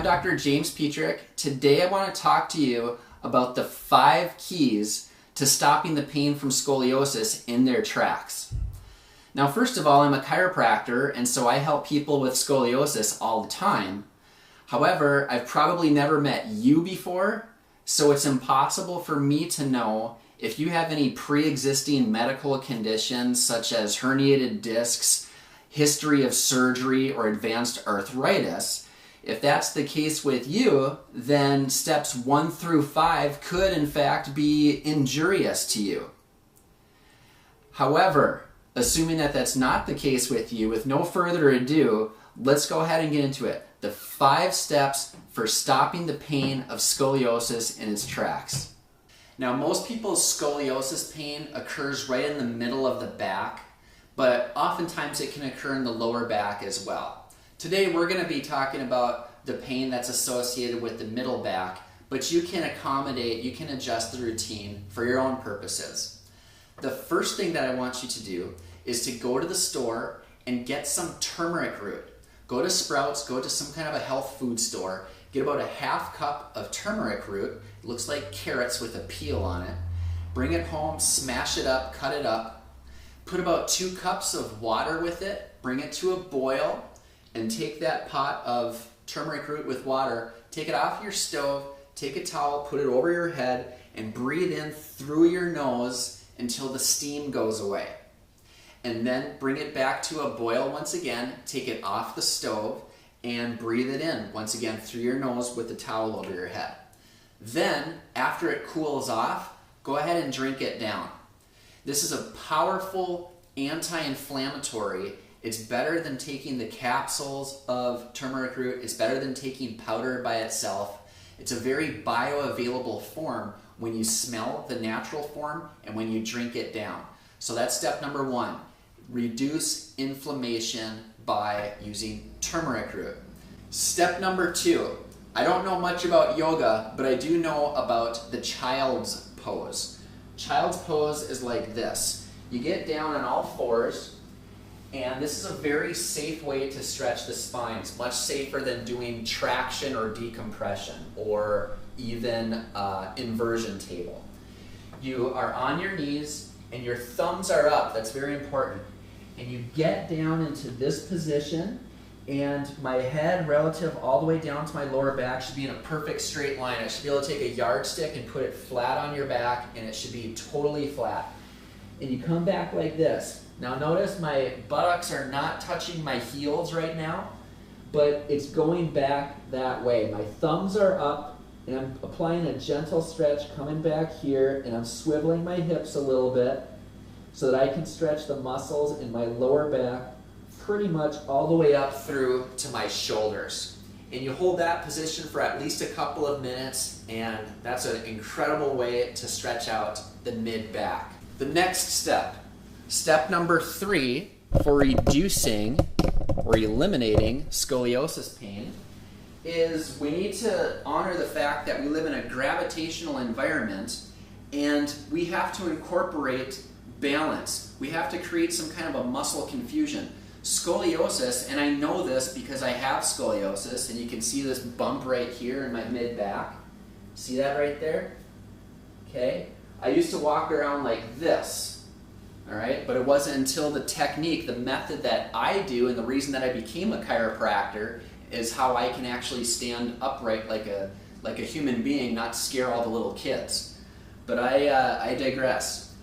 I'm Dr. James Pietrek. Today I want to talk to you about the 5 keys to stopping the pain from scoliosis in their tracks. Now, first of all, I'm a chiropractor, and so I help people with scoliosis all the time. However, I've probably never met you before, so it's impossible for me to know if you have any pre-existing medical conditions such as herniated discs, history of surgery, or advanced arthritis. If that's the case with you, then steps 1 through 5 could in fact be injurious to you. However, assuming that that's not the case with you, with no further ado, let's go ahead and get into it. The 5 steps for stopping the pain of scoliosis in its tracks. Now, most people's scoliosis pain occurs right in the middle of the back, but oftentimes it can occur in the lower back as well. Today we're going to be talking about the pain that's associated with the middle back, but you can accommodate, you can adjust the routine for your own purposes. The first thing that I want you to do is to go to the store and get some turmeric root. Go to Sprouts, go to some kind of a health food store, get about a ½ cup of turmeric root. It looks like carrots with a peel on it. Bring it home, smash it up, cut it up. Put about 2 cups of water with it, bring it to a boil, and take that pot of turmeric root with water, take it off your stove, take a towel, put it over your head, and breathe in through your nose until the steam goes away. And then bring it back to a boil once again, take it off the stove, and breathe it in once again through your nose with the towel over your head. Then, after it cools off, go ahead and drink it down. This is a powerful anti-inflammatory. It's better than taking the capsules of turmeric root. It's better than taking powder by itself. It's a very bioavailable form when you smell the natural form and when you drink it down. So that's step number 1. Reduce inflammation by using turmeric root. Step number 2. I don't know much about yoga, but I do know about the child's pose. Child's pose is like this. You get down on all fours, and this is a very safe way to stretch the spine. It's much safer than doing traction or decompression or even inversion table. You are on your knees and your thumbs are up. That's very important. And you get down into this position, and my head relative all the way down to my lower back should be in a perfect straight line. I should be able to take a yardstick and put it flat on your back, and it should be totally flat. And you come back like this. Now notice my buttocks are not touching my heels right now, but it's going back that way. My thumbs are up, and I'm applying a gentle stretch coming back here, and I'm swiveling my hips a little bit so that I can stretch the muscles in my lower back pretty much all the way up through to my shoulders. And you hold that position for at least a couple of minutes, and that's an incredible way to stretch out the mid-back. The next step. Step number 3 for reducing or eliminating scoliosis pain is we need to honor the fact that we live in a gravitational environment, and we have to incorporate balance. We have to create some kind of a muscle confusion. Scoliosis, and I know this because I have scoliosis, and you can see this bump right here in my mid-back. See that right there? Okay. I used to walk around like this. All right, but it wasn't until the technique, the method that I do, and the reason that I became a chiropractor is how I can actually stand upright like a human being, not scare all the little kids. But I digress.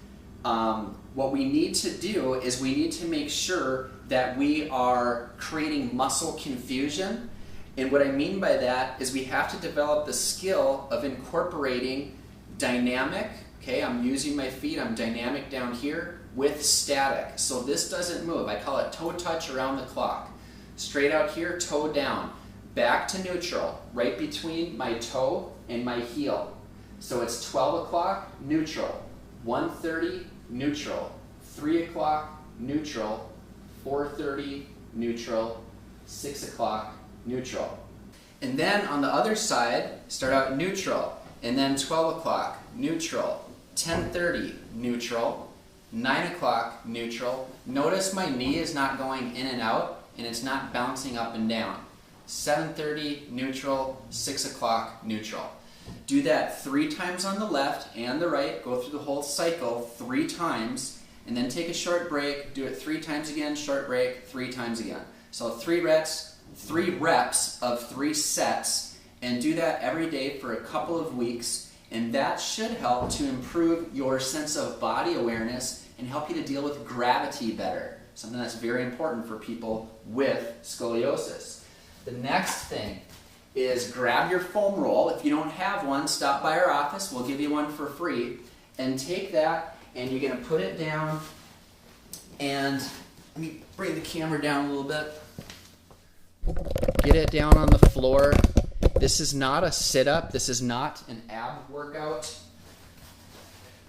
What we need to do is we need to make sure that we are creating muscle confusion. And what I mean by that is we have to develop the skill of incorporating dynamic. Okay, I'm using my feet, I'm dynamic down here, with static. So this doesn't move. I call it toe touch around the clock. Straight out here, toe down. Back to neutral, right between my toe and my heel. So it's 12 o'clock, neutral. 1:30, neutral. 3 o'clock, neutral. 4:30, neutral. 6 o'clock, neutral. And then on the other side, start out neutral. And then 12 o'clock, neutral. 10:30, neutral. 9 o'clock, neutral. Notice my knee is not going in and out, and it's not bouncing up and down. 7:30 neutral, 6 o'clock neutral. Do that 3 times on the left and the right. Go through the whole cycle 3 times, and then take a short break. Do it 3 times again, short break, 3 times again. So 3 reps of 3 sets, and do that every day for a couple of weeks, and that should help to improve your sense of body awareness and help you to deal with gravity better, something that's very important for people with scoliosis. The next thing is grab your foam roll. If you don't have one, stop by our office. We'll give you one for free. And take that, and you're going to put it down, and let me bring the camera down a little bit. Get it down on the floor. This is not a sit-up. This is not an ab workout.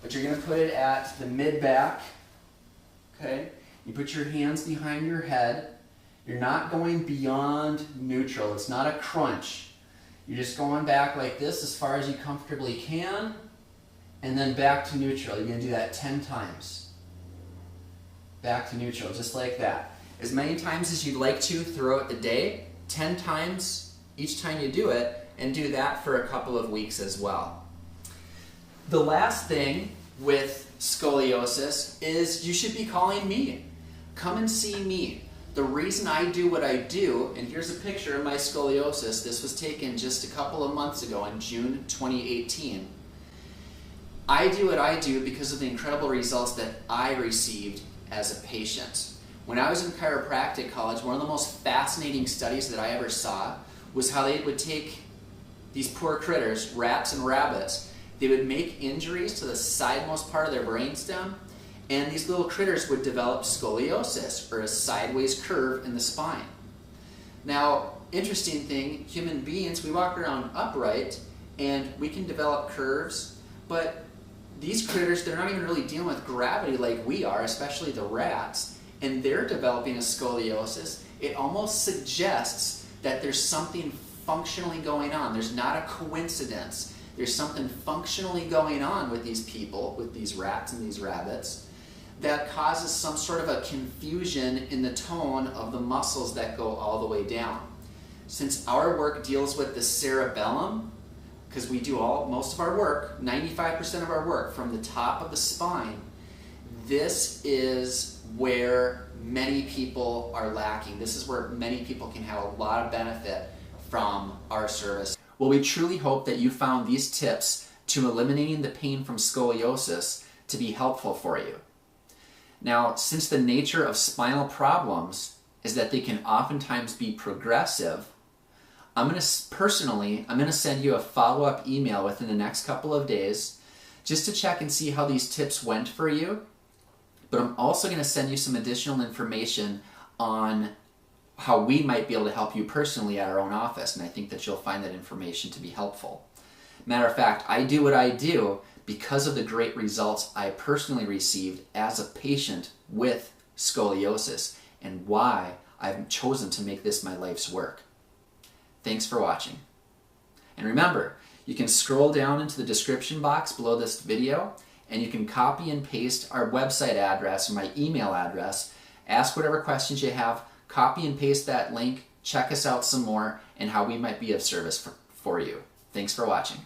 But you're going to put it at the mid-back. Okay? You put your hands behind your head. You're not going beyond neutral. It's not a crunch. You're just going back like this as far as you comfortably can, and then back to neutral. You're going to do that 10 times. Back to neutral, just like that. As many times as you'd like to throughout the day, 10 times each time you do it, and do that for a couple of weeks as well. The last thing with scoliosis is you should be calling me. Come and see me. The reason I do what I do, and here's a picture of my scoliosis. This was taken just a couple of months ago in June 2018. I do what I do because of the incredible results that I received as a patient. When I was in chiropractic college, one of the most fascinating studies that I ever saw was how they would take these poor critters, rats and rabbits, they would make injuries to the sidemost part of their brainstem, and these little critters would develop scoliosis, or a sideways curve in the spine. Now, interesting thing, human beings, we walk around upright, and we can develop curves, but these critters, they're not even really dealing with gravity like we are, especially the rats, and they're developing a scoliosis. It almost suggests that there's something functionally going on. There's not a coincidence. There's something functionally going on with these people, with these rats and these rabbits, that causes some sort of a confusion in the tone of the muscles that go all the way down. Since our work deals with the cerebellum, because we do most of our work, 95% of our work from the top of the spine, this is where many people are lacking. This is where many people can have a lot of benefit from our service. Well, we truly hope that you found these tips to eliminating the pain from scoliosis to be helpful for you. Now, since the nature of spinal problems is that they can oftentimes be progressive, I'm going to send you a follow-up email within the next couple of days just to check and see how these tips went for you. But I'm also going to send you some additional information on how we might be able to help you personally at our own office, and I think that you'll find that information to be helpful. Matter of fact, I do what I do because of the great results I personally received as a patient with scoliosis, and why I've chosen to make this my life's work. Thanks for watching. And remember, you can scroll down into the description box below this video, and you can copy and paste our website address or my email address. Ask whatever questions you have, copy and paste that link, check us out some more, and how we might be of service for you. Thanks for watching.